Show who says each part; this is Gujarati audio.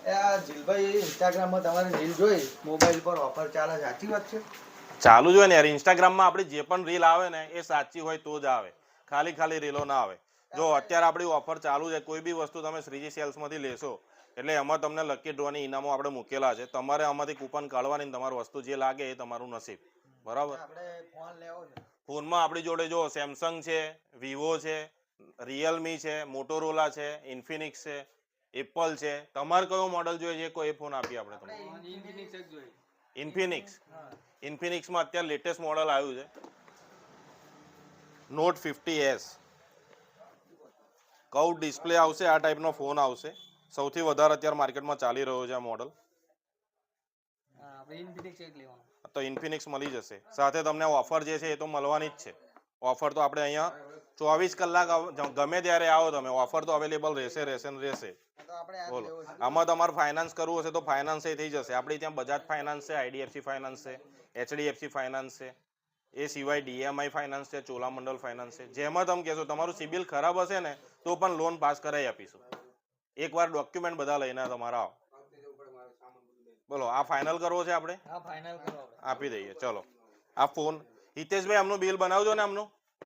Speaker 1: જીલભાઈ ઇન્સ્ટાગ્રામમાં તમારી રીલ જોઈ મોબાઈલ પર ઓફર ચાલે, સાચી વાત છે?
Speaker 2: ચાલુ જ હોય ને યાર, ઇન્સ્ટાગ્રામમાં આપણી જે પણ રીલ આવે ને એ સાચી હોય તો જ આવે, ખાલી રીલો ના આવે. જો અત્યારે આપણી ઓફર ચાલુ છે, કોઈ બી વસ્તુ તમે શ્રીજી સેલ્સમાંથી લેશો એટલે એમાં તમને લકી ડ્રોની ઇનામો આપણે મૂકેલા છે. તમારે આમાંથી કૂપન કાઢવાની, તમારી વસ્તુ જે લાગે એ તમારું નસીબ. બરાબર.
Speaker 1: આપણે ફોન લેવો છે.
Speaker 2: ફોનમાં આપણી જોડે જો સેમસંગ છે, વિવો છે, રિયલમી છે, મોટોરોલા છે, ઇન્ફિનિક્સ છે, એપલ છે. તમારે કયો મોડલ જોઈએ છે કોઈ ફોન આપીએ આપણે તમને? ઇન્ફિનિક્સમાં અત્યારે લેટેસ્ટ મોડલ આવ્યું છે નોટ 50S. કઉ ડિસ્પ્લે આવશે, આ ટાઈપનો ફોન આવશે. સૌથી વધારે અત્યારે માર્કેટમાં ચાલી રહ્યો છે આ મોડલ. તો ઇન્ફિનિક્સ મળી જશે. સાથે તમને ઓફર જે છે એ તો મળવાની જ છે. ઓફર તો આપણે અહીંયા 24 કલાક ગમે ત્યારે આવો તમે, ઓફર તો અવેલેબલ રહેશે. બોલો, આમાં તમારે ફાઇનાન્સ કરવું હશે તો ફાઇનાન્સ થઈ જશે. આપણે ત્યાં બજાજ ફાઇનાન્સ છે, આઈડીએફસી ફાઇનાન્સ છે, એચડીએફસી ફાઇનાન્સ છે, એ સિવાય ડીએમઆઈ ફાઇનાન્સ છે, ચોલામંડળ ફાઇનાન્સ છે. જેમાં તમે કહેશો તમારું સિબિલ ખરાબ હશે ને તો પણ લોન પાસ કરાવી આપીશું. એકવાર ડોક્યુમેન્ટ બધા લઈને તમારા આવો. બોલો, આ ફાઇનલ કરવો છે આપણે? આપી દઈએ. ચલો, આ ફોન હિતેશભાઈ આમનું બિલ બનાવજો ને આમનું.